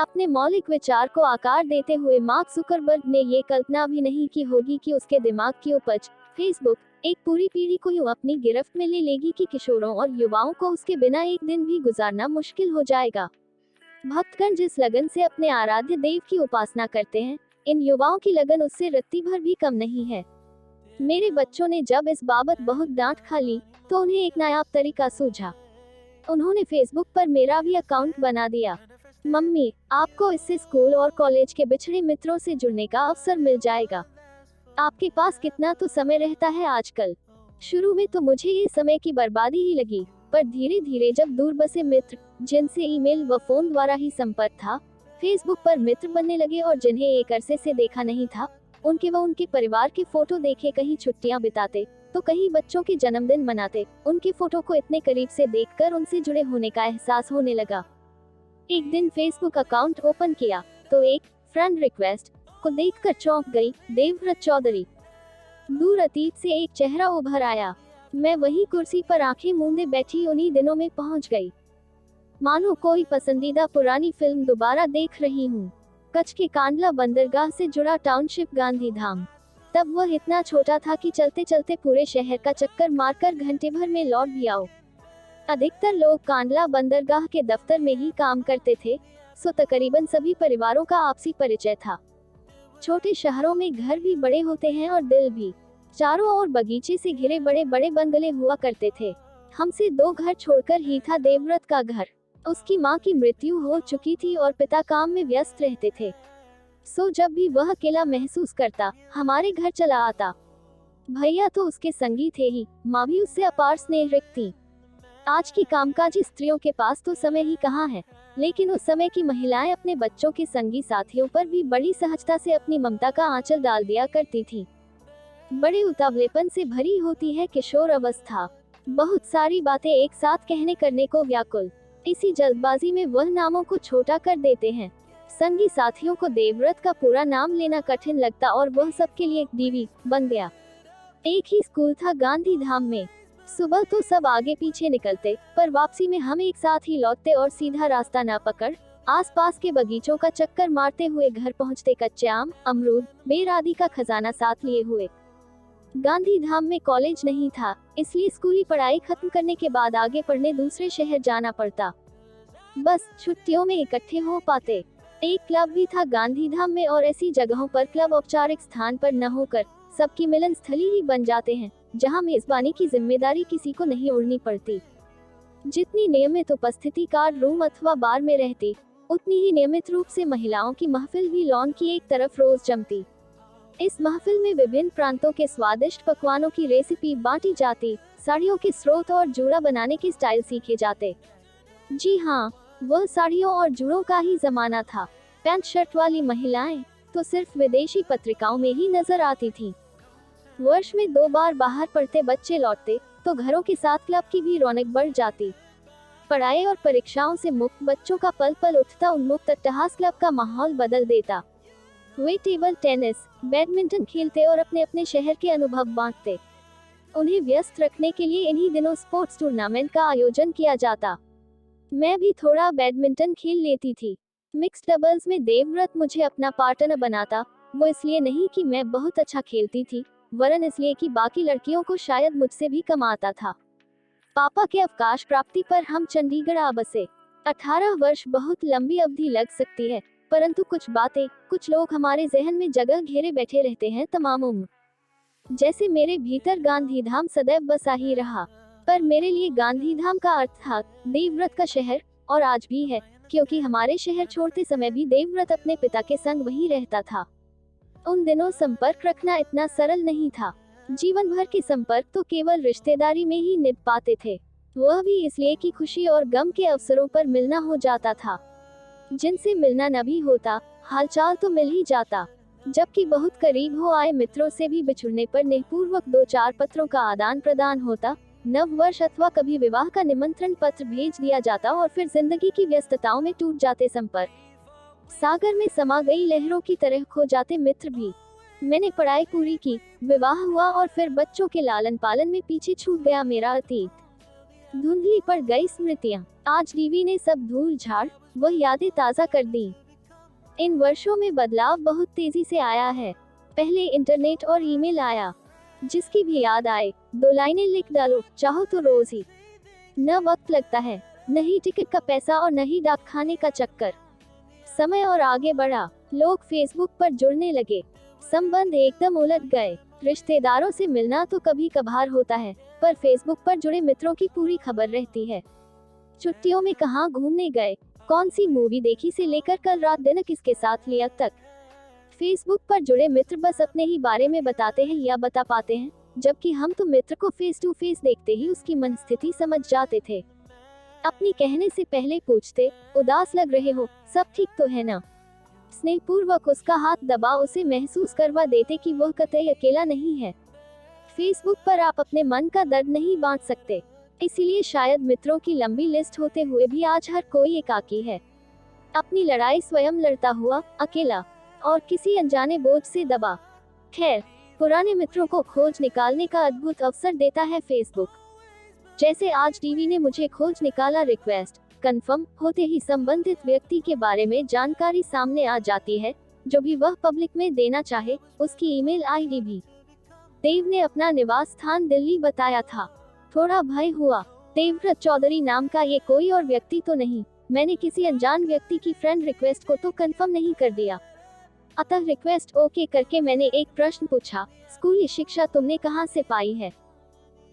अपने मौलिक विचार को आकार देते हुए मार्क जुकरबर्ग ने ये कल्पना भी नहीं की होगी कि उसके दिमाग की उपज फेसबुक एक पूरी पीढ़ी को यूं अपनी गिरफ्त में ले लेगी कि किशोरों और युवाओं को उसके बिना एक दिन भी गुजारना मुश्किल हो जाएगा। भक्तगण जिस लगन से अपने आराध्य देव की उपासना करते हैं, इन युवाओं की लगन उससे रत्ती भर भी कम नहीं है। मेरे बच्चों ने जब इस बाबत बहुत डांट खा ली, तो उन्हें एक नायाब तरीका सूझा। उन्होंने फेसबुक पर मेरा भी अकाउंट बना दिया। मम्मी, आपको इससे स्कूल और कॉलेज के बिछड़े मित्रों से जुड़ने का अवसर मिल जाएगा। आपके पास कितना तो समय रहता है आजकल। शुरू में तो मुझे ये समय की बर्बादी ही लगी, पर धीरे धीरे जब दूर बसे मित्र, जिनसे ईमेल व फोन द्वारा ही संपर्क था, फेसबुक पर मित्र बनने लगे और जिन्हें एक अरसे से देखा नहीं था, उनके व उनके परिवार के फोटो देखे कहीं छुट्टियां बिताते, तो कहीं बच्चों के जन्मदिन मनाते, उनके फोटो को इतने करीब से देखकर उनसे जुड़े होने का एहसास होने लगा। एक दिन फेसबुक अकाउंट ओपन किया, तो एक फ्रेंड रिक्वेस्ट को देखकर चौंक गई। देवव्रत चौधरी। दूर अतीत से एक चेहरा उभर आया। मैं वही कुर्सी पर आंखें मूंदे बैठी उन्हीं दिनों में पहुंच गई, मानो कोई पसंदीदा पुरानी फिल्म दोबारा देख रही हूँ। कच्छ के कांडला बंदरगाह से जुड़ा टाउनशिप गांधीधाम। तब वह इतना छोटा था कि चलते चलते पूरे शहर का चक्कर मारकर घंटे भर में लौट भी आओ। अधिकतर लोग कांडला बंदरगाह के दफ्तर में ही काम करते थे, सो तकरीबन सभी परिवारों का आपसी परिचय था। छोटे शहरों में घर भी बड़े होते हैं और दिल भी। चारों ओर बगीचे से घिरे बड़े बड़े बंगले हुआ करते थे। हमसे 2 घर छोड़कर ही था देवव्रत का घर। उसकी माँ की मृत्यु हो चुकी थी और पिता काम में व्यस्त रहते थे, सो जब भी वह अकेला महसूस करता, हमारे घर चला आता। भैया तो उसके संगी थे ही, माँ भी उससे अपार स्नेह रखती। आज की कामकाजी स्त्रियों के पास तो समय ही कहाँ है, लेकिन उस समय की महिलाएं अपने बच्चों के संगी साथियों पर भी बड़ी सहजता से अपनी ममता का आंचल डाल दिया करती थी। बड़े उतावलेपन से भरी होती है किशोर अवस्था। बहुत सारी बातें एक साथ कहने करने को व्याकुल। इसी जल्दबाजी में वह नामों को छोटा कर देते हैं। संगी साथियों को देवव्रत का पूरा नाम लेना कठिन लगता और वह सबके लिए एक डीवी बन गया। एक ही स्कूल था गांधीधाम में। सुबह तो सब आगे पीछे निकलते, पर वापसी में हम एक साथ ही लौटते और सीधा रास्ता न पकड़ आसपास के बगीचों का चक्कर मारते हुए घर पहुंचते, कच्चे आम, अमरूद, बेर आदि का खजाना साथ लिए हुए। गांधीधाम में कॉलेज नहीं था, इसलिए स्कूली पढ़ाई खत्म करने के बाद आगे पढ़ने दूसरे शहर जाना पड़ता। बस छुट्टियों में इकट्ठे हो पाते। एक क्लब भी था गांधीधाम में, और ऐसी जगहों पर क्लब औपचारिक स्थान पर न होकर सबकी मिलन स्थली ही बन जाते हैं, जहां मेजबानी की जिम्मेदारी किसी को नहीं उड़नी पड़ती। जितनी नियमित उपस्थिति कार रूम अथवा बार में रहती, उतनी ही नियमित रूप से महिलाओं की महफिल भी लॉन की एक तरफ रोज जमती। इस महफिल में विभिन्न प्रांतों के स्वादिष्ट पकवानों की रेसिपी बांटी जाती, साड़ियों के स्रोत और जूड़ा बनाने के स्टाइल सीखे जाते। जी हाँ, वह साड़ियों और जूड़ों का ही जमाना था। पैंट शर्ट वाली महिलाएं तो सिर्फ विदेशी पत्रिकाओं में ही नजर आती थीं। वर्ष में 2 बार बाहर पढ़ते बच्चे लौटते, तो घरों के साथ क्लब की भी रौनक बढ़ जाती। पढ़ाई और परीक्षाओं से मुक्त बच्चों का पल पल उठता उन्मुक्त अट्टहास क्लब का माहौल बदल देता। वे टेबल टेनिस, बैडमिंटन खेलते और अपने अपने शहर के अनुभव बांटते। उन्हें व्यस्त रखने के लिए इन्हीं दिनों स्पोर्ट्स टूर्नामेंट का आयोजन किया जाता। मैं भी थोड़ा बैडमिंटन खेल लेती थी। मिक्स्ड डबल्स में देवव्रत मुझे अपना पार्टनर बनाता, वो इसलिए नहीं कि मैं बहुत अच्छा खेलती थी, वरन इसलिए कि बाकी लड़कियों को शायद मुझसे भी कम आता था। पापा के अवकाश प्राप्ति पर हम चंडीगढ़ आ बसे। 18 वर्ष बहुत लंबी अवधि लग सकती है, परंतु कुछ बातें, कुछ लोग हमारे जहन में जगह घेरे बैठे रहते हैं तमाम उम्र। जैसे मेरे भीतर गांधीधाम सदैव बसा ही रहा, पर मेरे लिए गांधीधाम का अर्थ था देवव्रत का शहर, और आज भी है, क्योंकि हमारे शहर छोड़ते समय भी देवव्रत अपने पिता के संग वहीं रहता था। उन दिनों संपर्क रखना इतना सरल नहीं था। जीवन भर के संपर्क तो केवल रिश्तेदारी में ही निभ पाते थे, वह भी इसलिए कि खुशी और गम के अवसरों पर मिलना हो जाता था। जिनसे मिलना न भी होता, हालचाल तो मिल ही जाता। जबकि बहुत करीब हो आए मित्रों से भी बिछुड़ने पर नेहपूर्वक 2-4 पत्रों का आदान प्रदान होता, नव वर्ष अथवा कभी विवाह का निमंत्रण पत्र भेज दिया जाता, और फिर जिंदगी की व्यस्तताओं में टूट जाते संपर्क। सागर में समा गई लहरों की तरह खो जाते मित्र भी। मैंने पढ़ाई पूरी की, विवाह हुआ, और फिर बच्चों के लालन पालन में पीछे छूट गया मेरा अतीत। धुंधली पड़ गई स्मृतियां। आज डीवी ने सब धूल झाड़ वह यादें ताजा कर दी। इन वर्षों में बदलाव बहुत तेजी से आया है। पहले इंटरनेट और ईमेल आया, जिसकी भी याद आए 2 लाइनें लिख डालो, चाहो तो रोज ही। न वक्त लगता है, न ही टिकट का पैसा और न ही डाक खाने का चक्कर। समय और आगे बढ़ा, लोग फेसबुक पर जुड़ने लगे, संबंध एकदम उलट गए। रिश्तेदारों से मिलना तो कभी कभार होता है, पर फेसबुक पर जुड़े मित्रों की पूरी खबर रहती है। छुट्टियों में कहाँ घूमने गए, कौन सी मूवी देखी से लेकर कल रात डिनर किसके साथ लिया तक। फेसबुक पर जुड़े मित्र बस अपने ही बारे में बताते हैं या बता पाते हैं, जबकि हम तो मित्र को फेस टू फेस देखते ही उसकी मनस्थिति समझ जाते थे। अपनी कहने से पहले पूछते, उदास लग रहे हो, सब ठीक तो है ना। स्नेहपूर्वक उसका हाथ दबा उसे महसूस करवा देते कि वह कतई अकेला नहीं है। फेसबुक पर आप अपने मन का दर्द नहीं बांट सकते, इसीलिए शायद मित्रों की लंबी लिस्ट होते हुए भी आज हर कोई एकाकी है, अपनी लड़ाई स्वयं लड़ता हुआ, अकेला और किसी अनजाने बोझ से दबा। खैर, पुराने मित्रों को खोज निकालने का अद्भुत अवसर देता है फेसबुक। जैसे आज टीवी ने मुझे खोज निकाला, रिक्वेस्ट कंफर्म होते ही संबंधित व्यक्ति के बारे में जानकारी सामने आ जाती है, जो भी वह पब्लिक में देना चाहे, उसकी ईमेल आईडी भी। देव ने अपना निवास स्थान दिल्ली बताया था। थोड़ा भय हुआ, देवव्रत चौधरी नाम का ये कोई और व्यक्ति तो नहीं। मैंने किसी अनजान व्यक्ति की फ्रेंड रिक्वेस्ट को तो कंफर्म नहीं कर दिया। अतः रिक्वेस्ट ओके करके मैंने एक प्रश्न पूछा, स्कूली शिक्षा तुमने कहाँ से पाई है।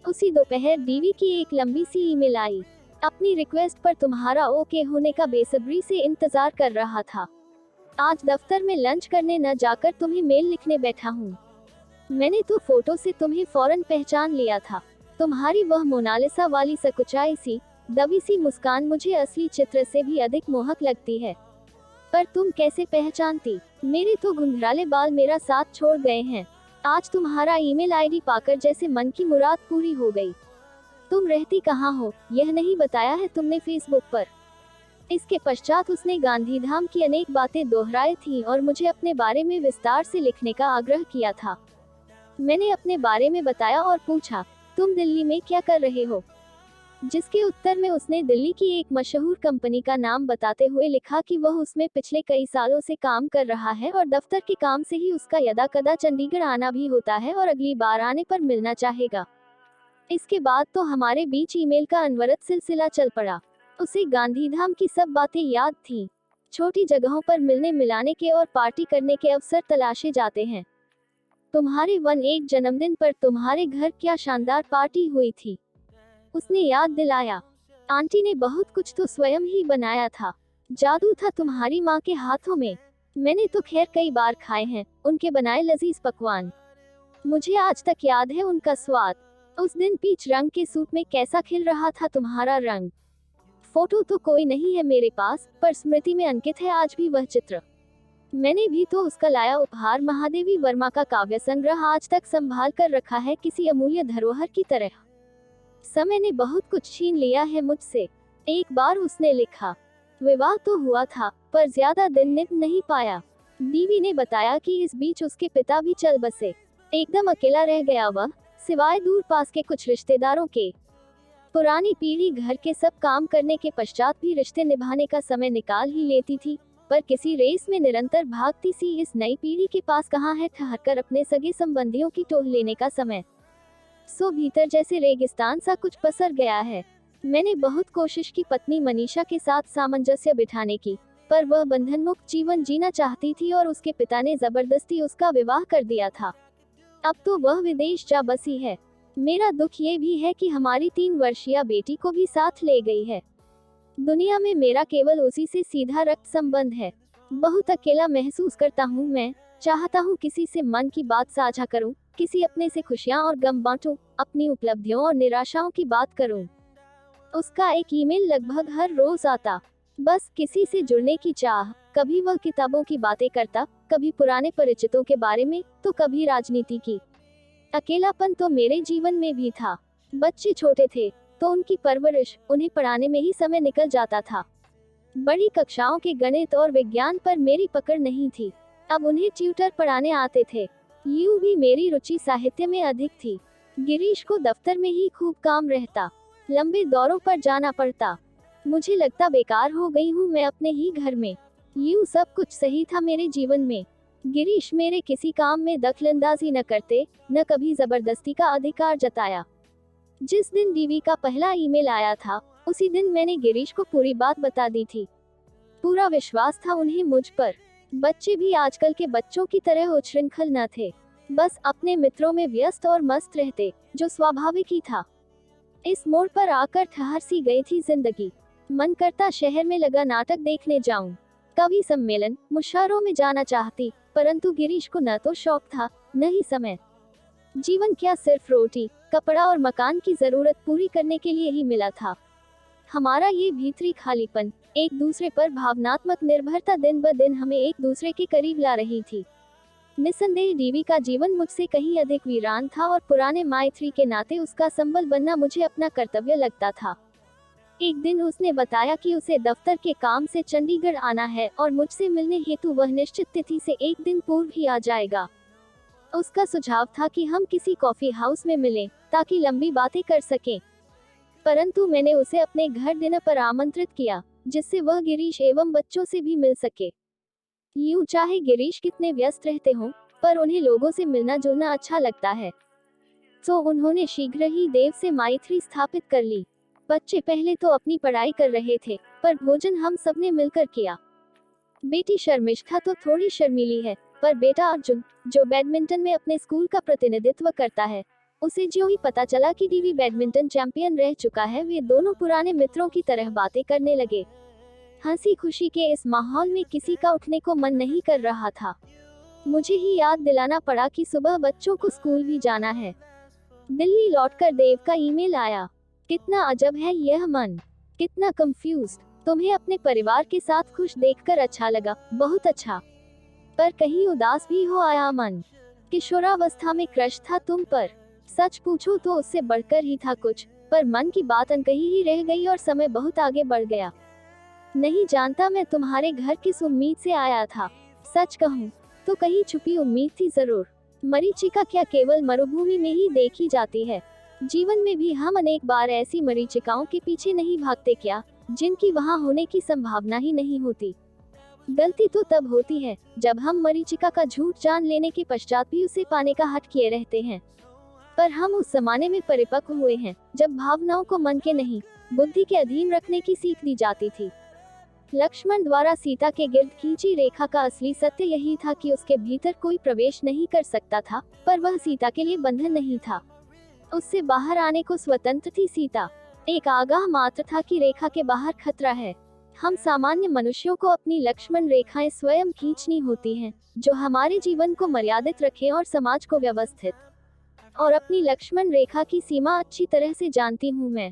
उसी दोपहर बीवी की एक लंबी सी ईमेल आई, अपनी रिक्वेस्ट पर तुम्हारा ओके होने का बेसब्री से इंतजार कर रहा था। आज दफ्तर में लंच करने न जाकर तुम्हें मेल लिखने बैठा हूँ। मैंने तो फोटो से तुम्हें फौरन पहचान लिया था। तुम्हारी वह मोनालिसा वाली सकुचाई सी, दबी सी मुस्कान मुझे असली चित्र से भी अधिक मोहक लगती है। पर तुम कैसे पहचानती? मेरे तो घुंघराले बाल मेरा साथ छोड़ गए हैं। आज तुम्हारा ईमेल आईडी पाकर जैसे मन की मुराद पूरी हो गई। तुम रहती कहाँ हो, यह नहीं बताया है तुमने फेसबुक पर। इसके पश्चात उसने गांधीधाम की अनेक बातें दोहराई थी और मुझे अपने बारे में विस्तार से लिखने का आग्रह किया था। मैंने अपने बारे में बताया और पूछा, तुम दिल्ली में क्या कर रहे हो? जिसके उत्तर में उसने दिल्ली की एक मशहूर कंपनी का नाम बताते हुए लिखा कि वह उसमें पिछले कई सालों से काम कर रहा है और दफ्तर के काम से ही उसका यदा कदा चंडीगढ़ आना भी होता है और अगली बार आने पर मिलना चाहेगा। इसके बाद तो हमारे बीच ईमेल का अनवरत सिलसिला चल पड़ा। उसे गांधीधाम की सब बातें याद थीं। छोटी जगहों पर मिलने मिलाने के और पार्टी करने के अवसर तलाशे जाते हैं। तुम्हारे 1 जन्मदिन पर तुम्हारे घर क्या शानदार पार्टी हुई थी, उसने याद दिलाया। आंटी ने बहुत कुछ तो स्वयं ही बनाया था। जादू था तुम्हारी माँ के हाथों में। मैंने तो खैर कई बार खाए हैं उनके बनाए लजीज पकवान। मुझे आज तक याद है उनका स्वाद। उस दिन पीच रंग के सूट में कैसा खिल रहा था तुम्हारा रंग। फोटो तो कोई नहीं है मेरे पास, पर स्मृति में अंकित है आज भी वह चित्र। मैंने भी तो उसका लाया उपहार महादेवी वर्मा का काव्य संग्रह आज तक संभाल कर रखा है, किसी अमूल्य धरोहर की तरह। समय ने बहुत कुछ छीन लिया है मुझसे। एक बार उसने लिखा, विवाह तो हुआ था पर ज्यादा दिन निभ नहीं पाया। बीवी ने बताया कि इस बीच उसके पिता भी चल बसे। एकदम अकेला रह गया वह, सिवाय दूर पास के कुछ रिश्तेदारों के। पुरानी पीढ़ी घर के सब काम करने के पश्चात भी रिश्ते निभाने का समय निकाल ही लेती थी, पर किसी रेस में निरंतर भागती सी इस नई पीढ़ी के पास कहाँ है ठहरकर अपने सगे संबंधियों की टोह लेने का समय। सो भीतर जैसे रेगिस्तान सा कुछ पसर गया है। मैंने बहुत कोशिश की पत्नी मनीषा के साथ सामंजस्य बिठाने की, पर वह बंधन मुक्त जीवन जीना चाहती थी और उसके पिता ने जबरदस्ती उसका विवाह कर दिया था। अब तो वह विदेश जा बसी है। मेरा दुख ये भी है कि हमारी 3 वर्षीय बेटी को भी साथ ले गई है। दुनिया में मेरा केवल उसी से सीधा रक्त संबंध है। बहुत अकेला महसूस करता हूँ मैं। चाहता हूँ किसी से मन की बात साझा करूँ, किसी अपने से खुशियाँ और गम बांटूं, अपनी उपलब्धियों और निराशाओं की बात करूं। उसका एक ईमेल लगभग हर रोज आता, बस किसी से जुड़ने की चाह। कभी वह किताबों की बातें करता, कभी पुराने परिचितों के बारे में, तो कभी राजनीति की। अकेलापन तो मेरे जीवन में भी था। बच्चे छोटे थे तो उनकी परवरिश, उन्हें पढ़ाने में ही समय निकल जाता था। बड़ी कक्षाओं के गणित और विज्ञान पर मेरी पकड़ नहीं थी, अब उन्हें ट्यूटर पढ़ाने आते थे। यूं भी मेरी रुचि साहित्य में अधिक थी। गिरीश को दफ्तर में ही खूब काम रहता, लंबे दौरों पर जाना पड़ता। मुझे लगता बेकार हो गई हूँ मैं अपने ही घर में। यूं सब कुछ सही था मेरे जीवन में। गिरीश मेरे किसी काम में दखलंदाजी न करते, न कभी जबरदस्ती का अधिकार जताया। जिस दिन डीवी का पहला ईमेल आया था, उसी दिन मैंने गिरीश को पूरी बात बता दी थी। पूरा विश्वास था उन्हें मुझ पर। बच्चे भी आजकल के बच्चों की तरह उच्छृंखल न थे, बस अपने मित्रों में व्यस्त और मस्त रहते, जो स्वाभाविक ही था। इस मोड़ पर आकर ठहर सी गई थी जिंदगी। मन करता शहर में लगा नाटक देखने जाऊं, कवि सम्मेलन, मुशायरों में जाना चाहती, परंतु गिरीश को न तो शौक था, न ही समय। जीवन क्या सिर्फ रोटी, कपड़ा और मकान की जरूरत पूरी करने के लिए ही मिला था। हमारा ये भीतरी खालीपन, एक दूसरे पर भावनात्मक निर्भरता दिन ब दिन हमें एक दूसरे के करीब ला रही थी। निस्संदेह डीवी का जीवन मुझसे कहीं अधिक वीरान था और पुराने माइत्री के नाते उसका संबल बनना मुझे अपना कर्तव्य लगता था। एक दिन उसने बताया कि उसे दफ्तर के काम से चंडीगढ़ आना है और मुझसे मिलने हेतु वह निश्चित तिथि से एक दिन पूर्व ही आ जाएगा। उसका सुझाव था कि हम किसी कॉफी हाउस में मिलें, ताकि लंबी बातें कर सकें। परंतु मैंने उसे अपने घर डिनर पर आमंत्रित किया, जिससे वह गिरीश एवं बच्चों से भी मिल सके। यूं चाहे गिरीश कितने व्यस्त रहते हों, पर उन्हें लोगों से मिलना जुलना अच्छा लगता है। तो उन्होंने शीघ्र ही देव से मैत्री स्थापित कर ली। बच्चे पहले तो अपनी पढ़ाई कर रहे थे, पर भोजन हम सबने मिलकर किया। बेटी शर्मिष्ठा तो थोड़ी शर्मीली है, पर बेटा अर्जुन, जो बैडमिंटन में अपने स्कूल का प्रतिनिधित्व करता है, उसे ज्यों ही पता चला कि डीवी बैडमिंटन चैंपियन रह चुका है, वे दोनों पुराने मित्रों की तरह बातें करने लगे। हंसी खुशी के इस माहौल में किसी का उठने को मन नहीं कर रहा था। मुझे ही याद दिलाना पड़ा कि सुबह बच्चों को स्कूल भी जाना है। दिल्ली लौटकर देव का ईमेल आया। कितना अजब है यह मन, कितना कंफ्यूज्ड। तुम्हें अपने परिवार के साथ खुश देखकर अच्छा लगा, बहुत अच्छा, पर कहीं उदास भी हो आया मन। किशोरावस्था में क्रश था तुम पर, सच पूछो तो उससे बढ़कर ही था कुछ, पर मन की बात अनकही ही रह गई और समय बहुत आगे बढ़ गया। नहीं जानता मैं तुम्हारे घर किस उम्मीद से आया था। सच कहूँ तो कहीं छुपी उम्मीद थी जरूर। मरीचिका क्या केवल मरुभूमि में ही देखी जाती है? जीवन में भी हम अनेक बार ऐसी मरीचिकाओं के पीछे नहीं भागते क्या, जिनकी वहां होने की संभावना ही नहीं होती। गलती तो तब होती है जब हम मरीचिका का झूठ जान लेने के पश्चात भी उसे पाने का हट किए रहते हैं। पर हम उस जमाने में परिपक्व हुए हैं जब भावनाओं को मन के नहीं, बुद्धि के अधीन रखने की सीख दी जाती थी। लक्ष्मण द्वारा सीता के गिर्द खींची रेखा का असली सत्य यही था कि उसके भीतर कोई प्रवेश नहीं कर सकता था, पर वह सीता के लिए बंधन नहीं था। उससे बाहर आने को स्वतंत्र थी सीता। एक आगाह मात्र था कि रेखा के बाहर खतरा है। हम सामान्य मनुष्यों को अपनी लक्ष्मण रेखाएं स्वयं खींचनी होती हैं, जो हमारे जीवन को मर्यादित रखें और समाज को व्यवस्थित। और अपनी लक्ष्मण रेखा की सीमा अच्छी तरह से जानती हूँ मैं।